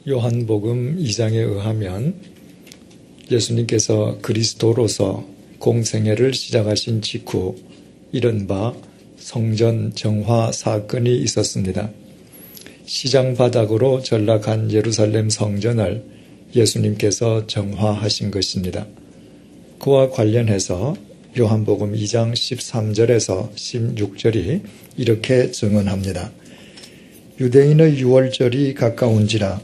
요한복음 2장에 의하면 예수님께서 그리스도로서 공생애를 시작하신 직후 이른바 성전 정화 사건이 있었습니다. 시장 바닥으로 전락한 예루살렘 성전을 예수님께서 정화하신 것입니다. 그와 관련해서 요한복음 2장 13절에서 16절이 이렇게 증언합니다. 유대인의 유월절이 가까운지라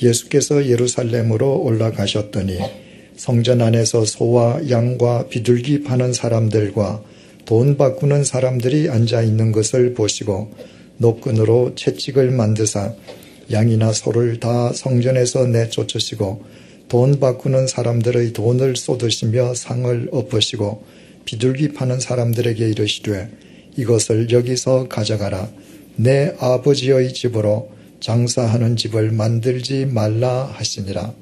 예수께서 예루살렘으로 올라가셨더니 성전 안에서 소와 양과 비둘기 파는 사람들과 돈 바꾸는 사람들이 앉아 있는 것을 보시고 노끈으로 채찍을 만드사 양이나 소를 다 성전에서 내쫓으시고 돈 바꾸는 사람들의 돈을 쏟으시며 상을 엎으시고 비둘기 파는 사람들에게 이르시되 이것을 여기서 가져가라. 내 아버지의 집으로 장사하는 집을 만들지 말라 하시니라.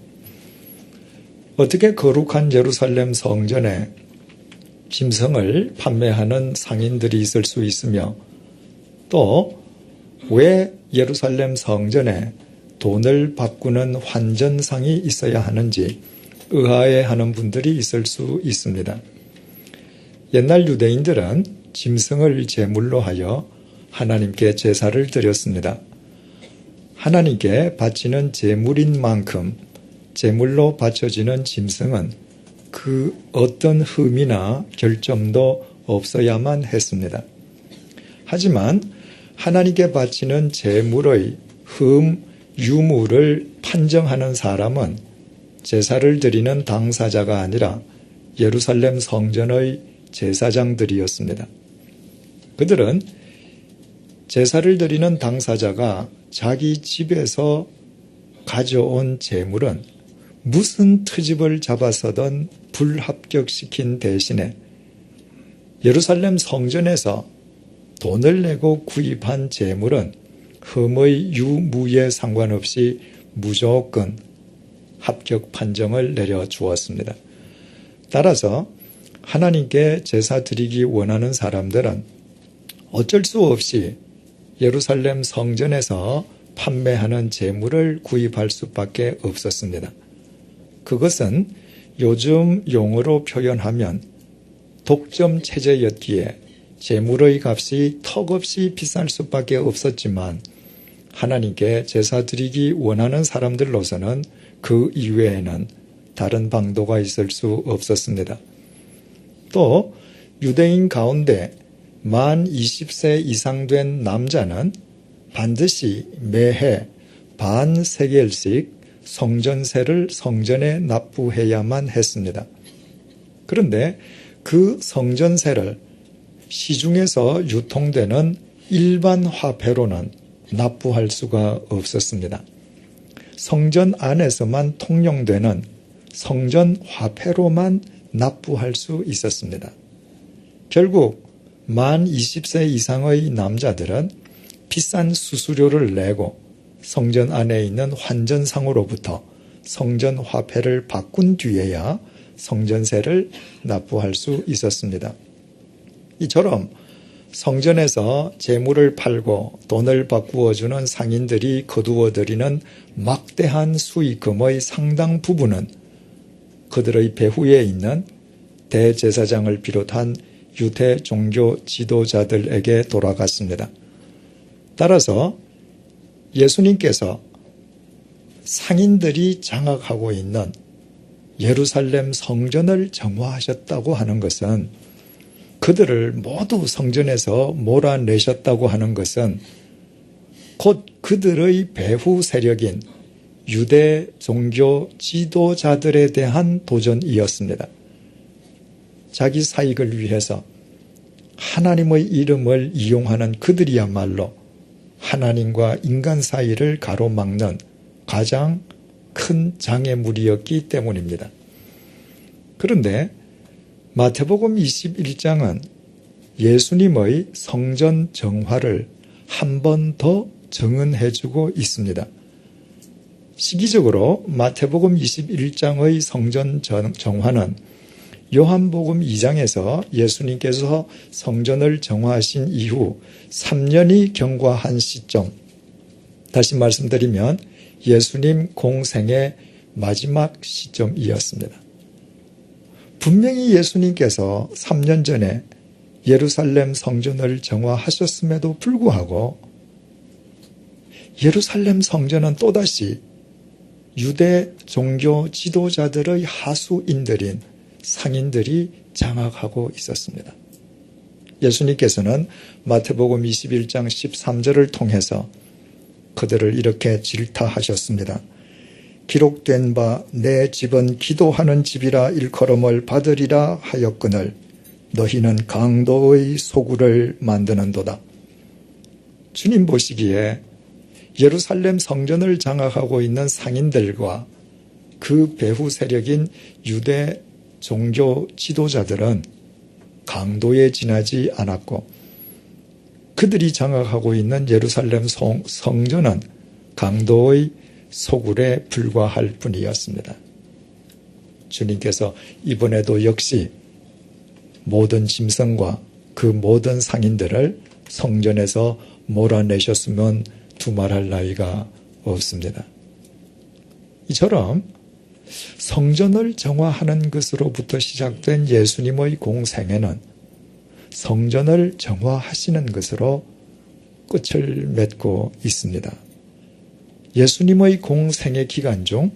어떻게 거룩한 예루살렘 성전에 짐승을 판매하는 상인들이 있을 수 있으며 또 왜 예루살렘 성전에 돈을 바꾸는 환전상이 있어야 하는지 의아해하는 분들이 있을 수 있습니다. 옛날 유대인들은 짐승을 제물로 하여 하나님께 제사를 드렸습니다. 하나님께 바치는 제물인 만큼 제물로 바쳐지는 짐승은 그 어떤 흠이나 결점도 없어야만 했습니다. 하지만 하나님께 바치는 제물의 흠, 유무를 판정하는 사람은 제사를 드리는 당사자가 아니라 예루살렘 성전의 제사장들이었습니다. 그들은 제사를 드리는 당사자가 자기 집에서 가져온 제물은 무슨 트집을 잡아서든 불합격시킨 대신에 예루살렘 성전에서 돈을 내고 구입한 제물은 흠의 유무에 상관없이 무조건 합격 판정을 내려주었습니다. 따라서 하나님께 제사 드리기 원하는 사람들은 어쩔 수 없이 예루살렘 성전에서 판매하는 제물을 구입할 수밖에 없었습니다. 그것은 요즘 용어로 표현하면 독점 체제였기에 제물의 값이 턱없이 비쌀 수밖에 없었지만 하나님께 제사 드리기 원하는 사람들로서는 그 이외에는 다른 방도가 있을 수 없었습니다. 또 유대인 가운데 만 20세 이상 된 남자는 반드시 매해 반 세겔씩 성전세를 성전에 납부해야만 했습니다. 그런데 그 성전세를 시중에서 유통되는 일반 화폐로는 납부할 수가 없었습니다. 성전 안에서만 통용되는 성전 화폐로만 납부할 수 있었습니다. 결국 만 20세 이상의 남자들은 비싼 수수료를 내고 성전 안에 있는 환전상으로부터 성전 화폐를 바꾼 뒤에야 성전세를 납부할 수 있었습니다. 이처럼 성전에서 재물을 팔고 돈을 바꾸어주는 상인들이 거두어들이는 막대한 수익금의 상당 부분은 그들의 배후에 있는 대제사장을 비롯한 유대 종교 지도자들에게 돌아갔습니다. 따라서 예수님께서 상인들이 장악하고 있는 예루살렘 성전을 정화하셨다고 하는 것은 그들을 모두 성전에서 몰아내셨다고 하는 것은 곧 그들의 배후 세력인 유대 종교 지도자들에 대한 도전이었습니다. 자기 사익을 위해서 하나님의 이름을 이용하는 그들이야말로 하나님과 인간 사이를 가로막는 가장 큰 장애물이었기 때문입니다. 그런데 마태복음 21장은 예수님의 성전 정화를 한 번 더 증언해주고 있습니다. 시기적으로 마태복음 21장의 성전 정화는 요한복음 2장에서 예수님께서 성전을 정화하신 이후 3년이 경과한 시점, 다시 말씀드리면 예수님 공생의 마지막 시점이었습니다. 분명히 예수님께서 3년 전에 예루살렘 성전을 정화하셨음에도 불구하고 예루살렘 성전은 또다시 유대 종교 지도자들의 하수인들인 상인들이 장악하고 있었습니다. 예수님께서는 마태복음 21장 13절을 통해서 그들을 이렇게 질타하셨습니다. 기록된 바 내 집은 기도하는 집이라 일컬음을 받으리라 하였거늘 너희는 강도의 소굴을 만드는도다. 주님 보시기에 예루살렘 성전을 장악하고 있는 상인들과 그 배후 세력인 유대 종교 지도자들은 강도에 지나지 않았고 그들이 장악하고 있는 예루살렘 성전은 강도의 소굴에 불과할 뿐이었습니다. 주님께서 이번에도 역시 모든 짐승과 그 모든 상인들을 성전에서 몰아내셨으면 두말할 나위가 없습니다. 이처럼 성전을 정화하는 것으로부터 시작된 예수님의 공생애는 성전을 정화하시는 것으로 끝을 맺고 있습니다. 예수님의 공생애 기간 중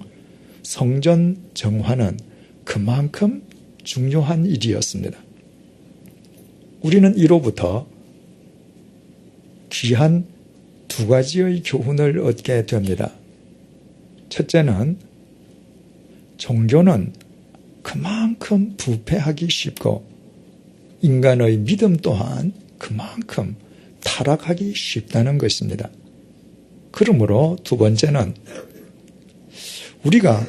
성전 정화는 그만큼 중요한 일이었습니다. 우리는 이로부터 귀한 두 가지의 교훈을 얻게 됩니다. 첫째는 종교는 그만큼 부패하기 쉽고 인간의 믿음 또한 그만큼 타락하기 쉽다는 것입니다. 그러므로 두 번째는 우리가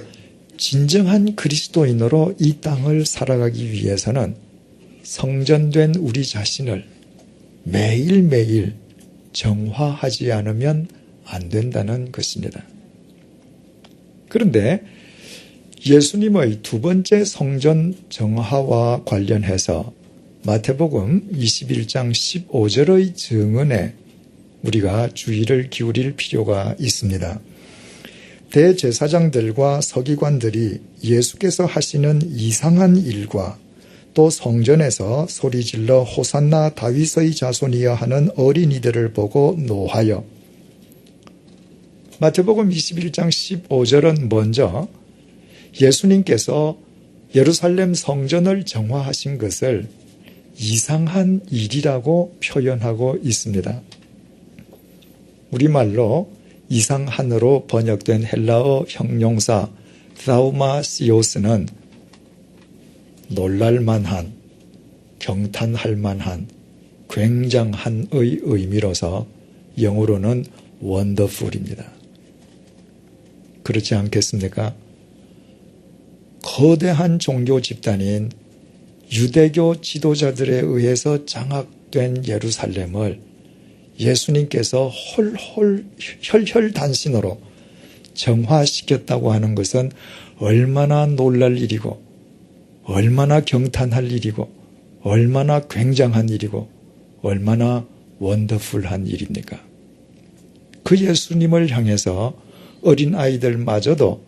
진정한 그리스도인으로 이 땅을 살아가기 위해서는 성전된 우리 자신을 매일매일 정화하지 않으면 안 된다는 것입니다. 그런데 예수님의 두 번째 성전 정화와 관련해서 마태복음 21장 15절의 증언에 우리가 주의를 기울일 필요가 있습니다. 대제사장들과 서기관들이 예수께서 하시는 이상한 일과 또 성전에서 소리질러 호산나 다윗의 자손이여 하는 어린이들을 보고 노하여 마태복음 21장 15절은 먼저 예수님께서 예루살렘 성전을 정화하신 것을 이상한 일이라고 표현하고 있습니다. 우리말로 이상한으로 번역된 헬라어 형용사 다우마시오스는 놀랄만한, 경탄할만한, 굉장한의 의미로서 영어로는 wonderful입니다. 그렇지 않겠습니까? 거대한 종교 집단인 유대교 지도자들에 의해서 장악된 예루살렘을 예수님께서 혈혈단신으로 정화시켰다고 하는 것은 얼마나 놀랄 일이고 얼마나 경탄할 일이고 얼마나 굉장한 일이고 얼마나 원더풀한 일입니까? 그 예수님을 향해서 어린아이들마저도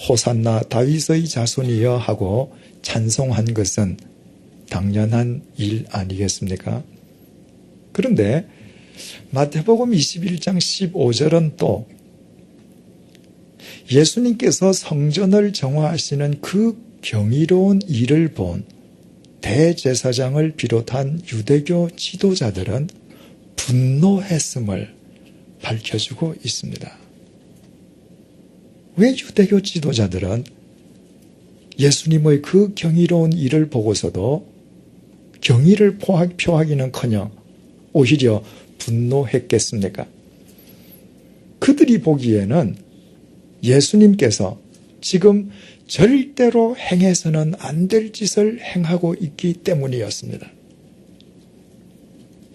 호산나 다윗의 자손이여 하고 찬송한 것은 당연한 일 아니겠습니까? 그런데 마태복음 21장 15절은 또 예수님께서 성전을 정화하시는 그 경이로운 일을 본 대제사장을 비롯한 유대교 지도자들은 분노했음을 밝혀주고 있습니다. 왜 유대교 지도자들은 예수님의 그 경이로운 일을 보고서도 경의를 표하기는커녕 오히려 분노했겠습니까? 그들이 보기에는 예수님께서 지금 절대로 행해서는 안 될 짓을 행하고 있기 때문이었습니다.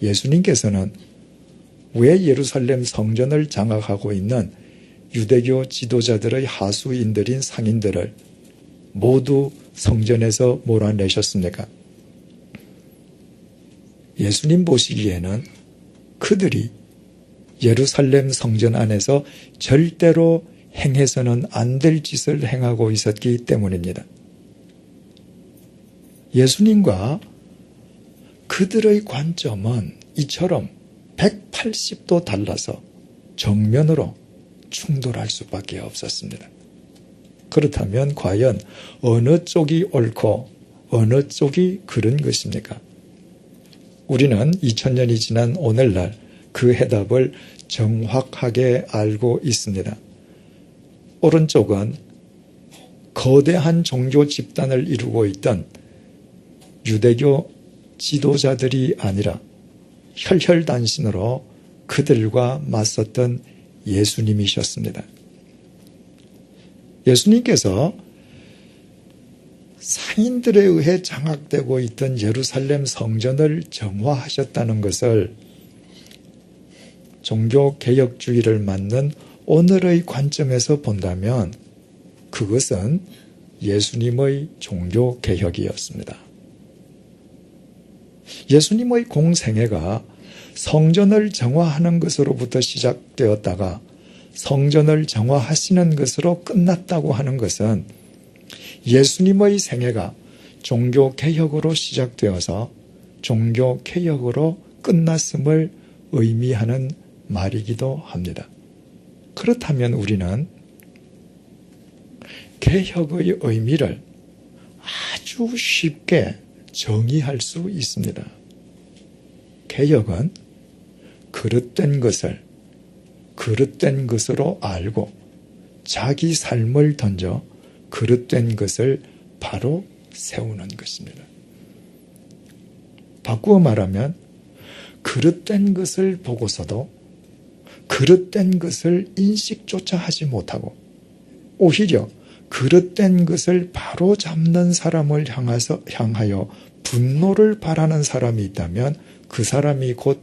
예수님께서는 왜 예루살렘 성전을 장악하고 있는 유대교 지도자들의 하수인들인 상인들을 모두 성전에서 몰아내셨습니까? 예수님 보시기에는 그들이 예루살렘 성전 안에서 절대로 행해서는 안 될 짓을 행하고 있었기 때문입니다. 예수님과 그들의 관점은 이처럼 180도 달라서 정면으로 충돌할 수밖에 없었습니다. 그렇다면 과연 어느 쪽이 옳고 어느 쪽이 그른 것입니까? 우리는 2000년이 지난 오늘날 그 해답을 정확하게 알고 있습니다. 오른쪽은 거대한 종교 집단을 이루고 있던 유대교 지도자들이 아니라 혈혈단신으로 그들과 맞섰던 예수님이셨습니다. 예수님께서 상인들에 의해 장악되고 있던 예루살렘 성전을 정화하셨다는 것을 종교개혁주의를 맞는 오늘의 관점에서 본다면 그것은 예수님의 종교개혁이었습니다. 예수님의 공생애가 성전을 정화하는 것으로부터 시작되었다가 성전을 정화하시는 것으로 끝났다고 하는 것은 예수님의 생애가 종교개혁으로 시작되어서 종교개혁으로 끝났음을 의미하는 말이기도 합니다. 그렇다면 우리는 개혁의 의미를 아주 쉽게 정의할 수 있습니다. 개혁은 그릇된 것을 그릇된 것으로 알고 자기 삶을 던져 그릇된 것을 바로 세우는 것입니다. 바꾸어 말하면 그릇된 것을 보고서도 그릇된 것을 인식조차 하지 못하고 오히려 그릇된 것을 바로 잡는 사람을 향하여 분노를 바라는 사람이 있다면 그 사람이 곧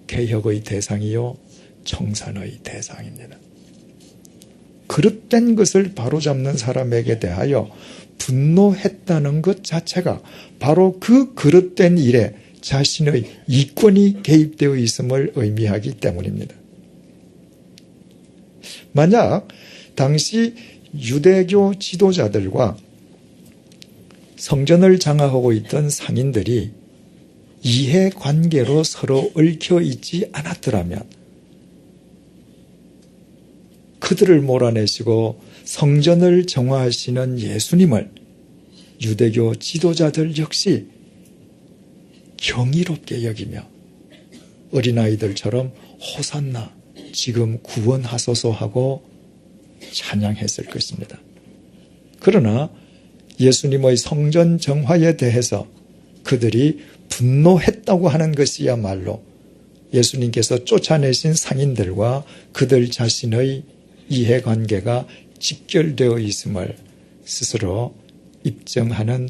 개혁의 대상이요 청산의 대상입니다. 그릇된 것을 바로잡는 사람에게 대하여 분노했다는 것 자체가 바로 그 그릇된 일에 자신의 이권이 개입되어 있음을 의미하기 때문입니다. 만약 당시 유대교 지도자들과 성전을 장악하고 있던 상인들이 이해관계로 서로 얽혀 있지 않았더라면 그들을 몰아내시고 성전을 정화하시는 예수님을 유대교 지도자들 역시 경이롭게 여기며 어린아이들처럼 호산나 지금 구원하소서 하고 찬양했을 것입니다. 그러나 예수님의 성전 정화에 대해서 그들이 분노했다고 하는 것이야말로 예수님께서 쫓아내신 상인들과 그들 자신의 이해관계가 직결되어 있음을 스스로 입증하는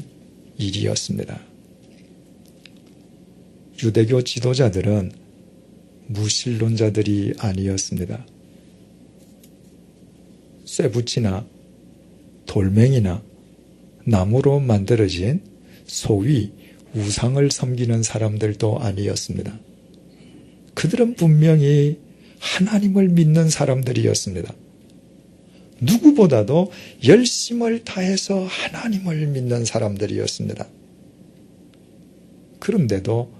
일이었습니다. 유대교 지도자들은 무신론자들이 아니었습니다. 쇠붙이나 돌멩이나 나무로 만들어진 소위 우상을 섬기는 사람들도 아니었습니다. 그들은 분명히 하나님을 믿는 사람들이었습니다. 누구보다도 열심을 다해서 하나님을 믿는 사람들이었습니다. 그런데도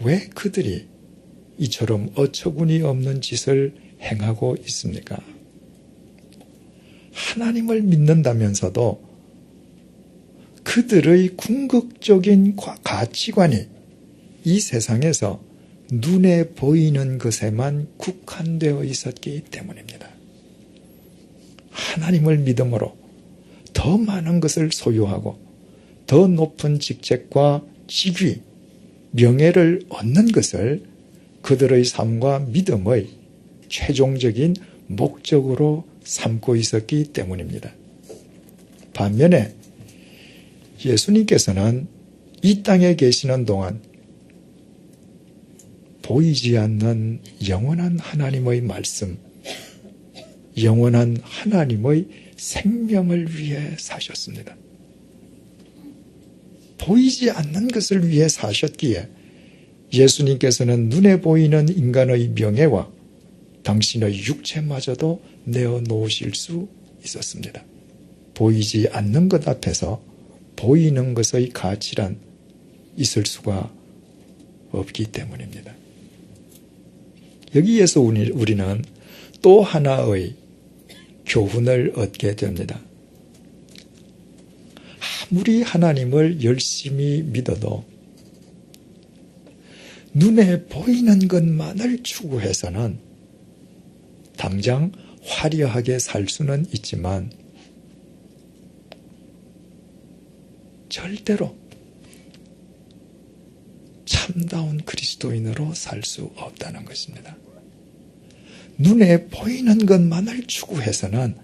왜 그들이 이처럼 어처구니 없는 짓을 행하고 있습니까? 하나님을 믿는다면서도 그들의 궁극적인 가치관이 이 세상에서 눈에 보이는 것에만 국한되어 있었기 때문입니다. 하나님을 믿음으로 더 많은 것을 소유하고 더 높은 직책과 직위, 명예를 얻는 것을 그들의 삶과 믿음의 최종적인 목적으로 삼고 있었기 때문입니다. 반면에 예수님께서는 이 땅에 계시는 동안 보이지 않는 영원한 하나님의 말씀, 영원한 하나님의 생명을 위해 사셨습니다. 보이지 않는 것을 위해 사셨기에 예수님께서는 눈에 보이는 인간의 명예와 당신의 육체마저도 내어놓으실 수 있었습니다. 보이지 않는 것 앞에서 보이는 것의 가치란 있을 수가 없기 때문입니다. 여기에서 우리는 또 하나의 교훈을 얻게 됩니다. 아무리 하나님을 열심히 믿어도 눈에 보이는 것만을 추구해서는 당장 화려하게 살 수는 있지만 절대로 참다운 그리스도인으로 살 수 없다는 것입니다. 눈에 보이는 것만을 추구해서는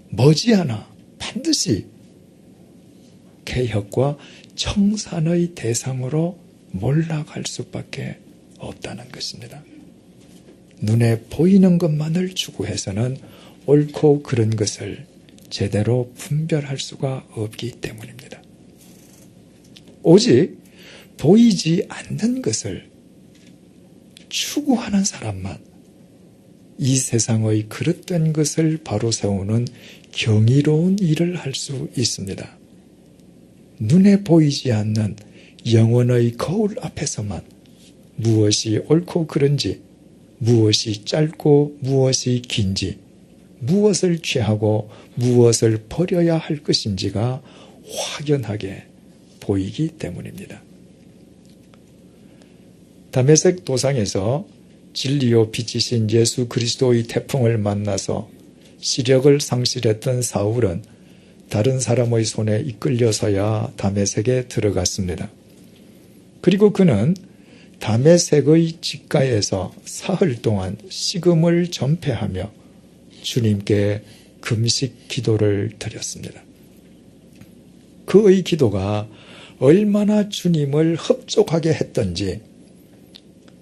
머지않아 반드시 개혁과 청산의 대상으로 몰락할 수밖에 없다는 것입니다. 눈에 보이는 것만을 추구해서는 옳고 그른 것을 제대로 분별할 수가 없기 때문입니다. 오직 보이지 않는 것을 추구하는 사람만 이 세상의 그릇된 것을 바로 세우는 경이로운 일을 할 수 있습니다. 눈에 보이지 않는 영혼의 거울 앞에서만 무엇이 옳고 그른지, 무엇이 짧고 무엇이 긴지, 무엇을 취하고 무엇을 버려야 할 것인지가 확연하게 보이기 때문입니다. 다메섹 도상에서 진리요 빛이신 예수 그리스도의 태풍을 만나서 시력을 상실했던 사울은 다른 사람의 손에 이끌려서야 다메섹에 들어갔습니다. 그리고 그는 다메섹의 직가에서 사흘 동안 식음을 전폐하며 주님께 금식 기도를 드렸습니다. 그의 기도가 얼마나 주님을 흡족하게 했던지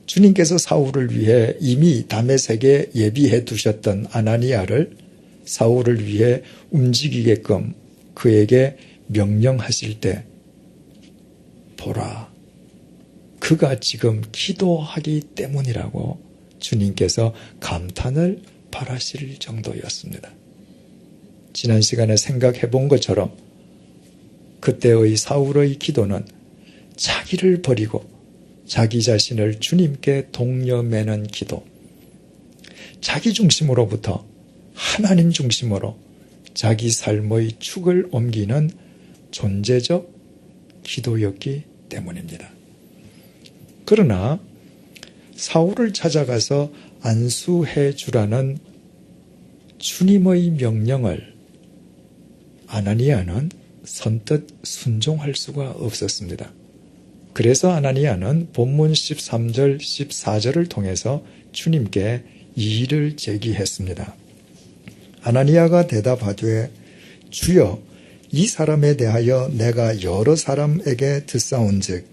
주님께서 사울을 위해 이미 다메섹에 예비해 두셨던 아나니아를 사울을 위해 움직이게끔 그에게 명령하실 때 보라, 그가 지금 기도하기 때문이라고 주님께서 감탄을 바라실 정도였습니다. 지난 시간에 생각해 본 것처럼 그때의 사울의 기도는 자기를 버리고 자기 자신을 주님께 동여매는 기도, 자기 중심으로부터 하나님 중심으로 자기 삶의 축을 옮기는 존재적 기도였기 때문입니다. 그러나 사울을 찾아가서 안수해 주라는 주님의 명령을 아나니아는 선뜻 순종할 수가 없었습니다. 그래서 아나니아는 본문 13절, 14절을 통해서 주님께 이의를 제기했습니다. 아나니아가 대답하되 주여, 이 사람에 대하여 내가 여러 사람에게 듣사온즉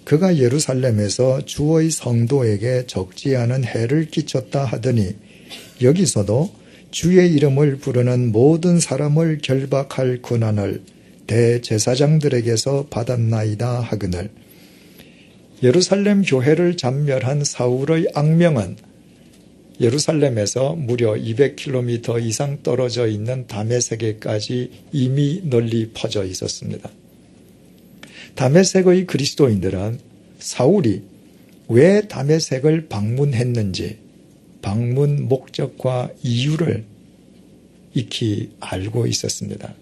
그가 예루살렘에서 주의 성도에게 적지 않은 해를 끼쳤다 하더니 여기서도 주의 이름을 부르는 모든 사람을 결박할 권한을 대제사장들에게서 받았나이다 하거늘 예루살렘 교회를 잔멸한 사울의 악명은 예루살렘에서 무려 200km 이상 떨어져 있는 다메섹에까지 이미 널리 퍼져 있었습니다. 다메섹의 그리스도인들은 사울이 왜 다메섹을 방문했는지 방문 목적과 이유를 익히 알고 있었습니다.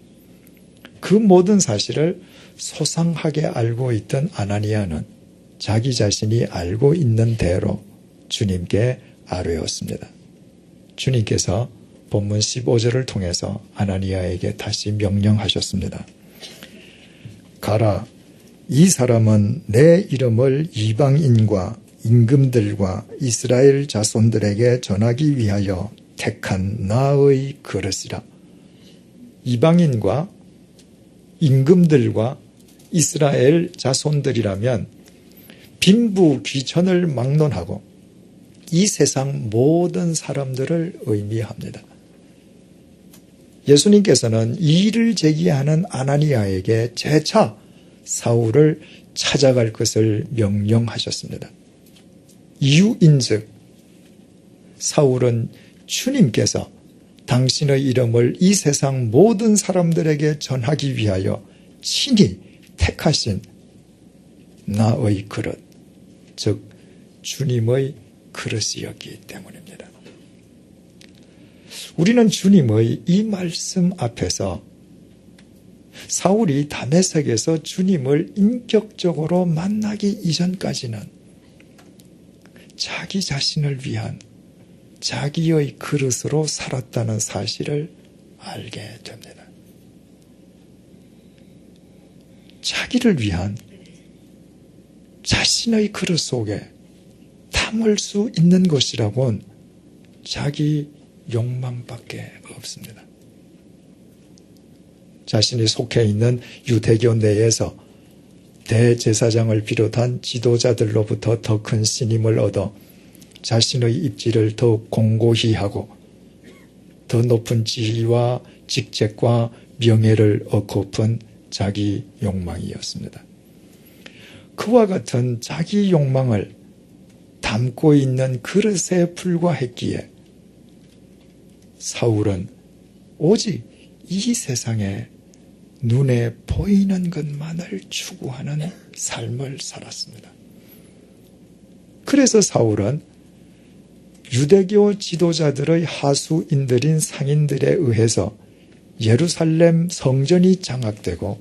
그 모든 사실을 소상하게 알고 있던 아나니아는 자기 자신이 알고 있는 대로 주님께 아뢰었습니다. 주님께서 본문 15절을 통해서 아나니아에게 다시 명령하셨습니다. 가라, 이 사람은 내 이름을 이방인과 임금들과 이스라엘 자손들에게 전하기 위하여 택한 나의 그릇이라. 이방인과 임금들과 이스라엘 자손들이라면 빈부 귀천을 막론하고 이 세상 모든 사람들을 의미합니다. 예수님께서는 이의를 제기하는 아나니아에게 재차 사울을 찾아갈 것을 명령하셨습니다. 이유인즉 사울은 주님께서 당신의 이름을 이 세상 모든 사람들에게 전하기 위하여 친히 택하신 나의 그릇, 즉 주님의 그릇이었기 때문입니다. 우리는 주님의 이 말씀 앞에서 사울이 다메섹에서 주님을 인격적으로 만나기 이전까지는 자기 자신을 위한 자기의 그릇으로 살았다는 사실을 알게 됩니다. 자기를 위한 자신의 그릇 속에 담을 수 있는 것이라곤 자기 욕망밖에 없습니다. 자신이 속해 있는 유대교 내에서 대제사장을 비롯한 지도자들로부터 더 큰 신임을 얻어 자신의 입지를 더 공고히 하고 더 높은 지위와 직책과 명예를 얻고픈 자기 욕망이었습니다. 그와 같은 자기 욕망을 담고 있는 그릇에 불과했기에 사울은 오직 이 세상에 눈에 보이는 것만을 추구하는 삶을 살았습니다. 그래서 사울은 유대교 지도자들의 하수인들인 상인들에 의해서 예루살렘 성전이 장악되고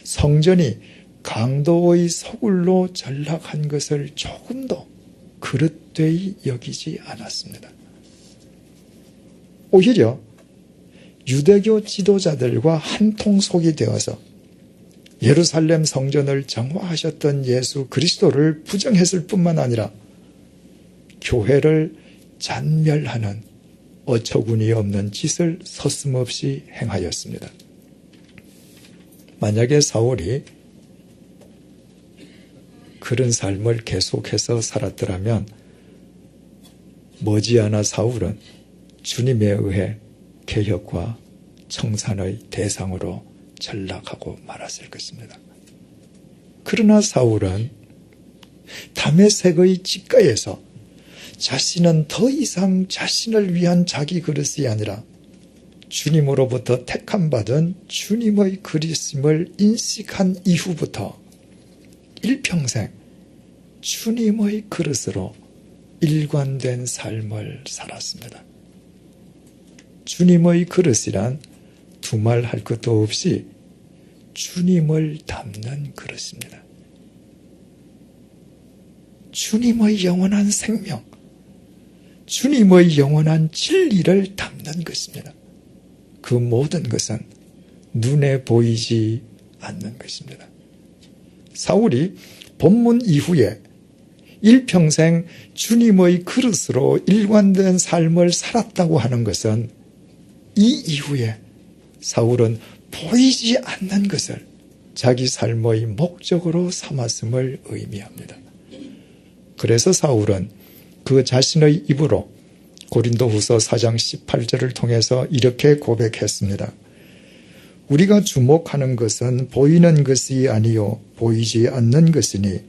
성전이 강도의 소굴로 전락한 것을 조금도 그릇되이 여기지 않았습니다. 오히려 유대교 지도자들과 한통속이 되어서 예루살렘 성전을 정화하셨던 예수 그리스도를 부정했을 뿐만 아니라 교회를 잔멸하는 어처구니 없는 짓을 서슴없이 행하였습니다. 만약에 사울이 그런 삶을 계속해서 살았더라면 머지않아 사울은 주님에 의해 개혁과 청산의 대상으로 전락하고 말았을 것입니다. 그러나 사울은 다메섹의 직가에서 자신은 더 이상 자신을 위한 자기 그릇이 아니라 주님으로부터 택함받은 주님의 그릇임을 인식한 이후부터 일평생 주님의 그릇으로 일관된 삶을 살았습니다. 주님의 그릇이란 두말할 것도 없이 주님을 담는 그릇입니다. 주님의 영원한 생명, 주님의 영원한 진리를 담는 것입니다. 그 모든 것은 눈에 보이지 않는 것입니다. 사울이 본문 이후에 일평생 주님의 그릇으로 일관된 삶을 살았다고 하는 것은 이 이후에 사울은 보이지 않는 것을 자기 삶의 목적으로 삼았음을 의미합니다. 그래서 사울은 그 자신의 입으로 고린도후서 4장 18절을 통해서 이렇게 고백했습니다. 우리가 주목하는 것은 보이는 것이 아니요 보이지 않는 것이니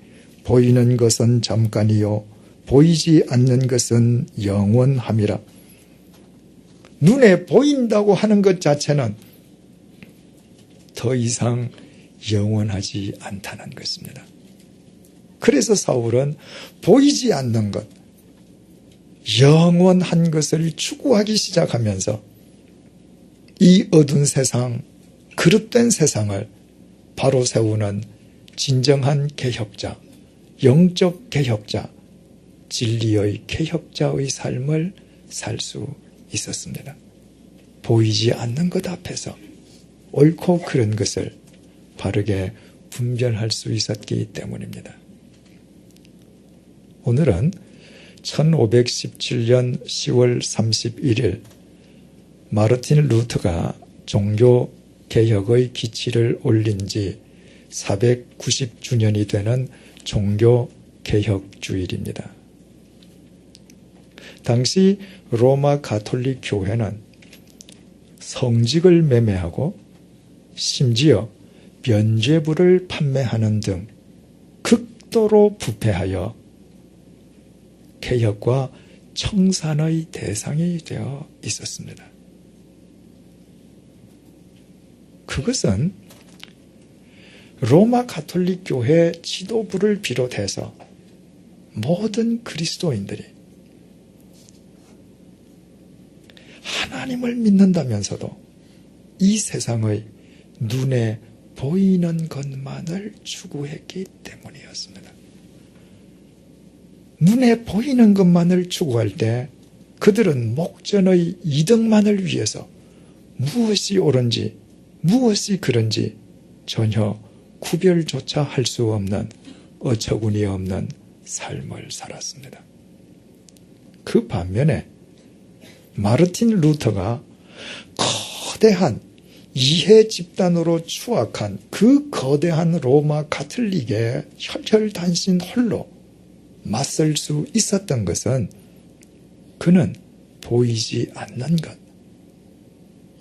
보이는 것은 잠깐이요 보이지 않는 것은 영원함이라. 눈에 보인다고 하는 것 자체는 더 이상 영원하지 않다는 것입니다. 그래서 사울은 보이지 않는 것, 영원한 것을 추구하기 시작하면서 이 어두운 세상, 그릇된 세상을 바로 세우는 진정한 개혁자, 영적 개혁자, 진리의 개혁자의 삶을 살 수 있었습니다. 보이지 않는 것 앞에서 옳고 그른 것을 바르게 분별할 수 있었기 때문입니다. 오늘은 1517년 10월 31일 마르틴 루터가 종교 개혁의 기치를 올린 지 490주년이 되는 종교 개혁 주일입니다. 당시 로마 가톨릭 교회는 성직을 매매하고 심지어 면죄부를 판매하는 등 극도로 부패하여 개혁과 청산의 대상이 되어 있었습니다. 그것은 로마 가톨릭 교회 지도부를 비롯해서 모든 그리스도인들이 하나님을 믿는다면서도 이 세상의 눈에 보이는 것만을 추구했기 때문이었습니다. 눈에 보이는 것만을 추구할 때 그들은 목전의 이득만을 위해서 무엇이 옳은지 무엇이 그른지 전혀 구별조차 할 수 없는 어처구니 없는 삶을 살았습니다. 그 반면에 마르틴 루터가 거대한 이해 집단으로 추악한 그 거대한 로마 가톨릭의 혈혈단신 홀로 맞설 수 있었던 것은 그는 보이지 않는 것,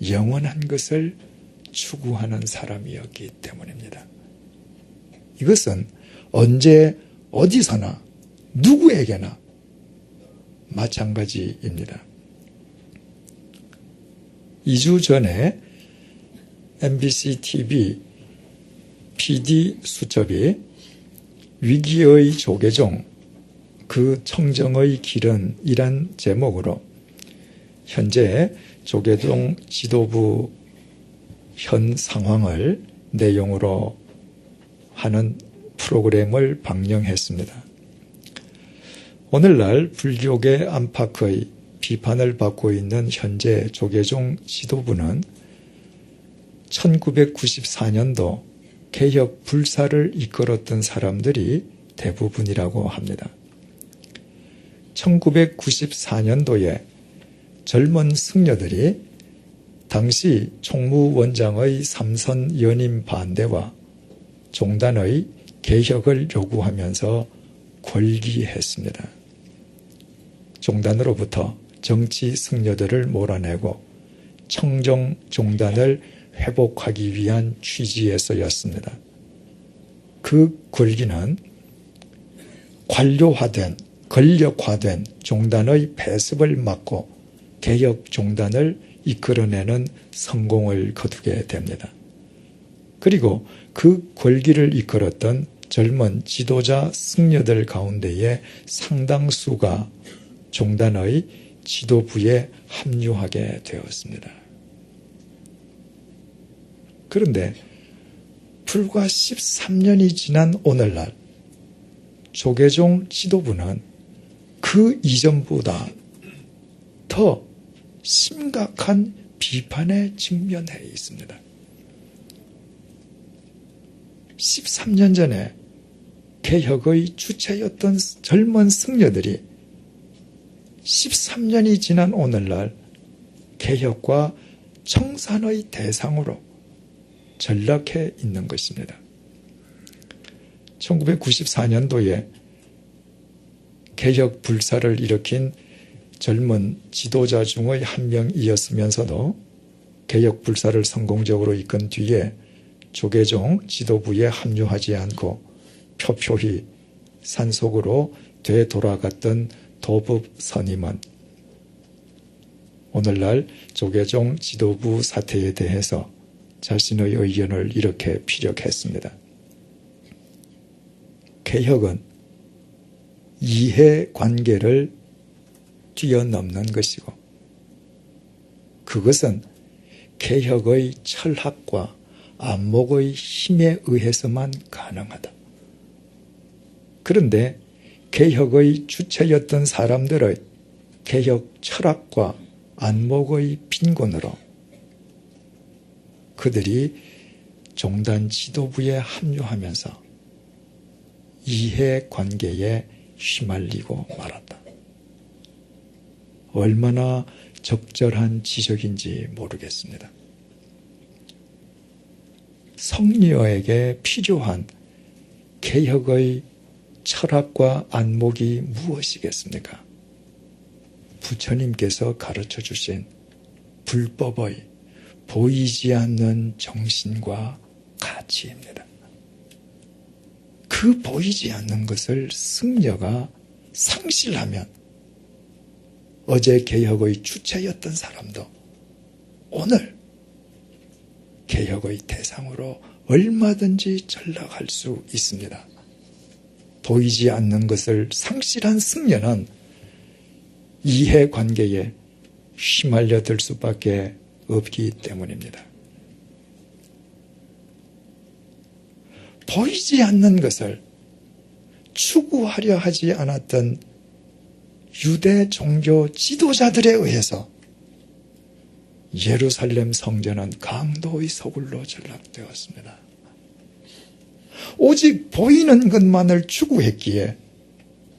영원한 것을 추구하는 사람이었기 때문입니다. 이것은 언제 어디서나 누구에게나 마찬가지입니다. 2주 전에 MBC TV PD 수첩이 위기의 조계종 그 청정의 길은 이란 제목으로 현재 조계종 지도부 현 상황을 내용으로 하는 프로그램을 방영했습니다. 오늘날 불교계 안팎의 비판을 받고 있는 현재 조계종 지도부는 1994년도 개혁 불사를 이끌었던 사람들이 대부분이라고 합니다. 1994년도에 젊은 승려들이 당시 총무원장의 삼선 연임 반대와 종단의 개혁을 요구하면서 권리했습니다. 종단으로부터 정치 승려들을 몰아내고 청정 종단을 회복하기 위한 취지에서였습니다. 그 권리는 관료화된, 권력화된 종단의 배습을 막고 개혁 종단을 이끌어내는 성공을 거두게 됩니다. 그리고 그 권기를 이끌었던 젊은 지도자 승려들 가운데의 상당수가 종단의 지도부에 합류하게 되었습니다. 그런데 불과 13년이 지난 오늘날 조계종 지도부는 그 이전보다 더 심각한 비판에 직면해 있습니다. 13년 전에 개혁의 주체였던 젊은 승려들이 13년이 지난 오늘날 개혁과 청산의 대상으로 전락해 있는 것입니다. 1994년도에 개혁 불사를 일으킨 젊은 지도자 중의 한 명이었으면서도 개혁 불사를 성공적으로 이끈 뒤에 조계종 지도부에 합류하지 않고 표표히 산속으로 되돌아갔던 도법 선임은 오늘날 조계종 지도부 사태에 대해서 자신의 의견을 이렇게 피력했습니다. 개혁은 이해관계를 뛰어넘는 것이고 그것은 개혁의 철학과 안목의 힘에 의해서만 가능하다. 그런데 개혁의 주체였던 사람들의 개혁 철학과 안목의 빈곤으로 그들이 종단 지도부에 합류하면서 이해관계에 휘말리고 말았다. 얼마나 적절한 지적인지 모르겠습니다. 성리어에게 필요한 개혁의 철학과 안목이 무엇이겠습니까? 부처님께서 가르쳐 주신 불법의 보이지 않는 정신과 가치입니다. 그 보이지 않는 것을 승려가 상실하면 어제 개혁의 주체였던 사람도 오늘 개혁의 대상으로 얼마든지 전락할 수 있습니다. 보이지 않는 것을 상실한 승려는 이해관계에 휘말려들 수밖에 없기 때문입니다. 보이지 않는 것을 추구하려 하지 않았던 유대 종교 지도자들에 의해서 예루살렘 성전은 강도의 소굴로 전락되었습니다. 오직 보이는 것만을 추구했기에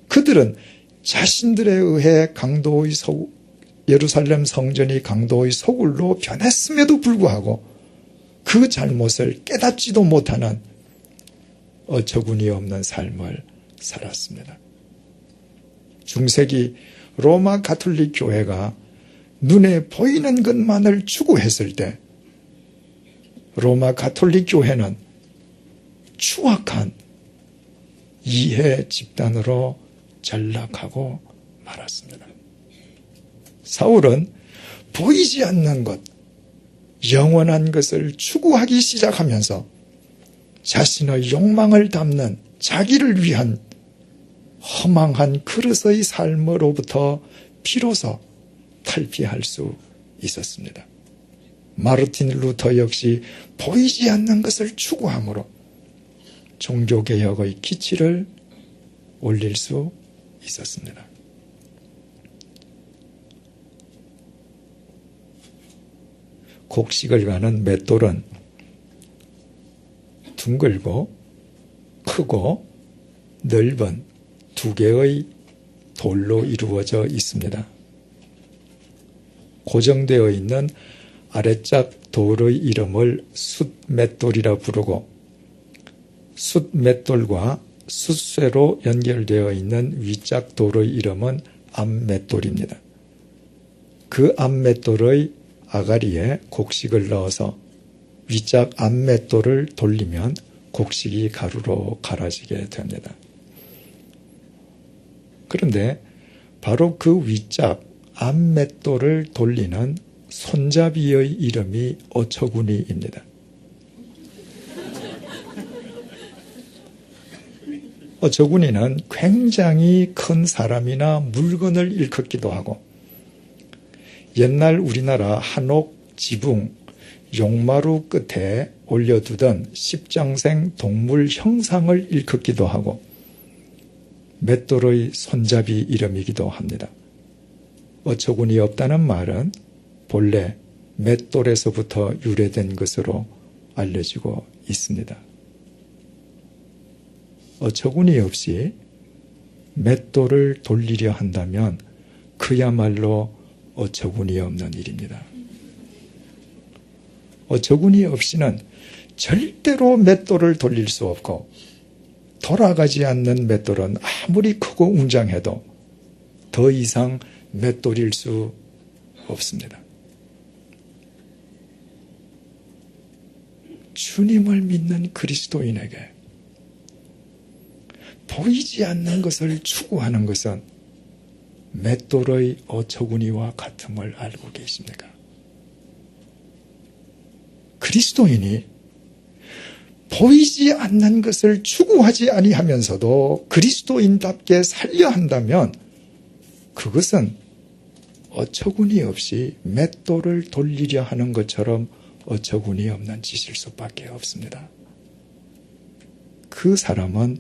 그들은 자신들에 의해 예루살렘 성전이 강도의 소굴로 변했음에도 불구하고 그 잘못을 깨닫지도 못하는 어처구니 없는 삶을 살았습니다. 중세기 로마 가톨릭 교회가 눈에 보이는 것만을 추구했을 때 로마 가톨릭 교회는 추악한 이해 집단으로 전락하고 말았습니다. 사울은 보이지 않는 것, 영원한 것을 추구하기 시작하면서 자신의 욕망을 담는 자기를 위한 허망한 그릇의 삶으로부터 비로소 탈피할 수 있었습니다. 마르틴 루터 역시 보이지 않는 것을 추구함으로 종교개혁의 기치를 올릴 수 있었습니다. 곡식을 가는 맷돌은 둥글고 크고 넓은 두 개의 돌로 이루어져 있습니다. 고정되어 있는 아래짝 돌의 이름을 숫맷돌이라 부르고 숫맷돌과 숫쇠로 연결되어 있는 위짝 돌의 이름은 앞맷돌입니다. 그 앞맷돌의 아가리에 곡식을 넣어서 위짝 앞맷돌을 돌리면 곡식이 가루로 갈아지게 됩니다. 그런데 바로 그 위짝 앞맷돌을 돌리는 손잡이의 이름이 어처구니입니다. 어처구니는 굉장히 큰 사람이나 물건을 일컫기도 하고 옛날 우리나라 한옥, 지붕, 용마루 끝에 올려두던 십장생 동물 형상을 일컫기도 하고 맷돌의 손잡이 이름이기도 합니다. 어처구니 없다는 말은 본래 맷돌에서부터 유래된 것으로 알려지고 있습니다. 어처구니 없이 맷돌을 돌리려 한다면 그야말로 어처구니 없는 일입니다. 어처구니 없이는 절대로 맷돌을 돌릴 수 없고 돌아가지 않는 맷돌은 아무리 크고 웅장해도 더 이상 맷돌일 수 없습니다. 주님을 믿는 그리스도인에게 보이지 않는 것을 추구하는 것은 맷돌의 어처구니와 같음을 알고 계십니까? 그리스도인이 보이지 않는 것을 추구하지 아니하면서도 그리스도인답게 살려 한다면 그것은 어처구니 없이 맷돌을 돌리려 하는 것처럼 어처구니 없는 짓일 수밖에 없습니다. 그 사람은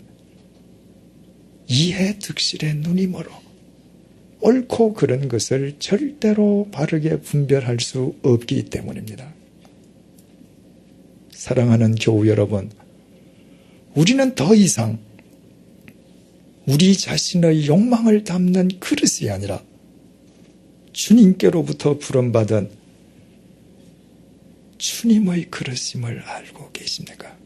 이해득실의 눈이 멀어 옳고 그른 것을 절대로 바르게 분별할 수 없기 때문입니다. 사랑하는 교우 여러분, 우리는 더 이상 우리 자신의 욕망을 담는 그릇이 아니라 주님께로부터 부름받은 주님의 그릇임을 알고 계십니까?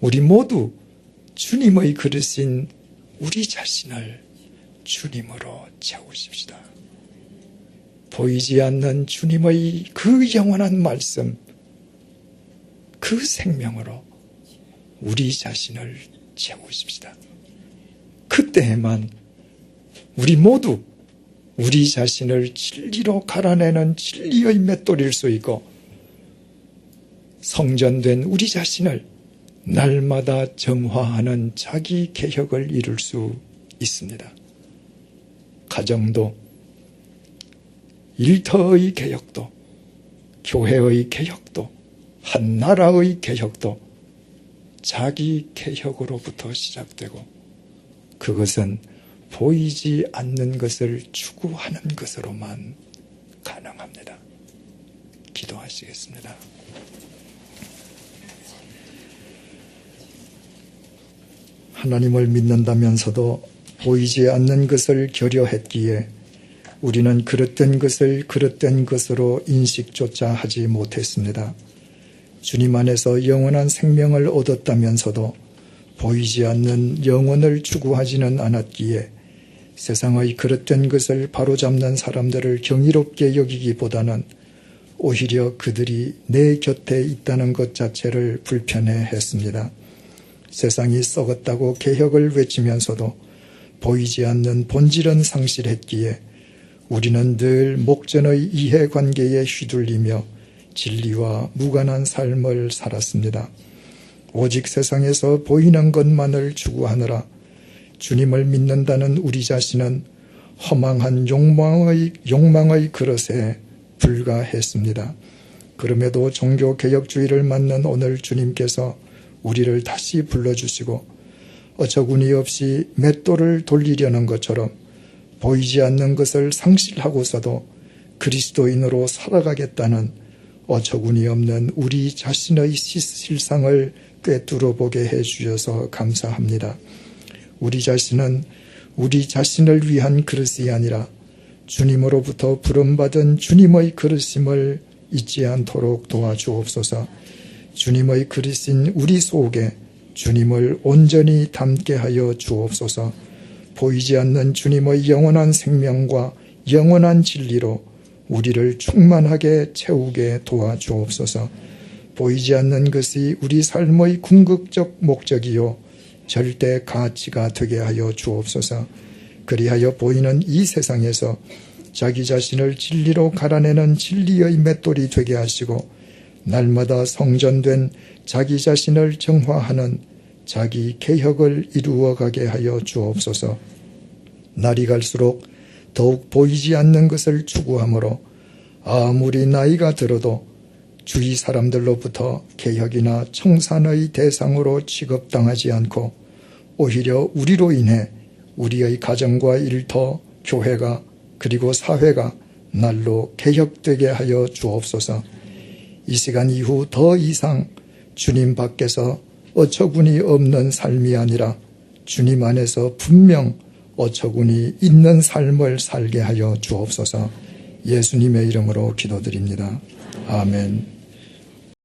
우리 모두 주님의 그릇인 우리 자신을 주님으로 채우십시다. 보이지 않는 주님의 그 영원한 말씀, 그 생명으로 우리 자신을 채우십시다. 그때에만 우리 모두 우리 자신을 진리로 갈아내는 진리의 맷돌일 수 있고 성전된 우리 자신을 날마다 정화하는 자기 개혁을 이룰 수 있습니다. 가정도, 일터의 개혁도, 교회의 개혁도, 한 나라의 개혁도 자기 개혁으로부터 시작되고 그것은 보이지 않는 것을 추구하는 것으로만 가능합니다. 기도하시겠습니다. 하나님을 믿는다면서도 보이지 않는 것을 결여했기에 우리는 그릇된 것을 그릇된 것으로 인식조차 하지 못했습니다. 주님 안에서 영원한 생명을 얻었다면서도 보이지 않는 영혼을 추구하지는 않았기에 세상의 그릇된 것을 바로잡는 사람들을 경이롭게 여기기보다는 오히려 그들이 내 곁에 있다는 것 자체를 불편해했습니다. 세상이 썩었다고 개혁을 외치면서도 보이지 않는 본질은 상실했기에 우리는 늘 목전의 이해관계에 휘둘리며 진리와 무관한 삶을 살았습니다. 오직 세상에서 보이는 것만을 추구하느라 주님을 믿는다는 우리 자신은 허망한 욕망의 그릇에 불과했습니다. 그럼에도 종교개혁주의를 맞는 오늘 주님께서 우리를 다시 불러주시고 어처구니 없이 맷돌을 돌리려는 것처럼 보이지 않는 것을 상실하고서도 그리스도인으로 살아가겠다는 어처구니 없는 우리 자신의 실상을 꿰뚫어보게 해주셔서 감사합니다. 우리 자신은 우리 자신을 위한 그릇이 아니라 주님으로부터 부름받은 주님의 그릇임을 잊지 않도록 도와주옵소서. 주님의 그릇인 우리 속에 주님을 온전히 담게 하여 주옵소서. 보이지 않는 주님의 영원한 생명과 영원한 진리로 우리를 충만하게 채우게 도와주옵소서. 보이지 않는 것이 우리 삶의 궁극적 목적이요 절대 가치가 되게 하여 주옵소서. 그리하여 보이는 이 세상에서 자기 자신을 진리로 갈아내는 진리의 맷돌이 되게 하시고 날마다 성전된 자기 자신을 정화하는 자기 개혁을 이루어가게 하여 주옵소서. 날이 갈수록 더욱 보이지 않는 것을 추구하므로 아무리 나이가 들어도 주위 사람들로부터 개혁이나 청산의 대상으로 취급당하지 않고 오히려 우리로 인해 우리의 가정과 일터, 교회가 그리고 사회가 날로 개혁되게 하여 주옵소서. 이 시간 이후 더 이상 주님 밖에서 어처구니 없는 삶이 아니라 주님 안에서 분명 어처구니 있는 삶을 살게 하여 주옵소서. 예수님의 이름으로 기도드립니다. 아멘.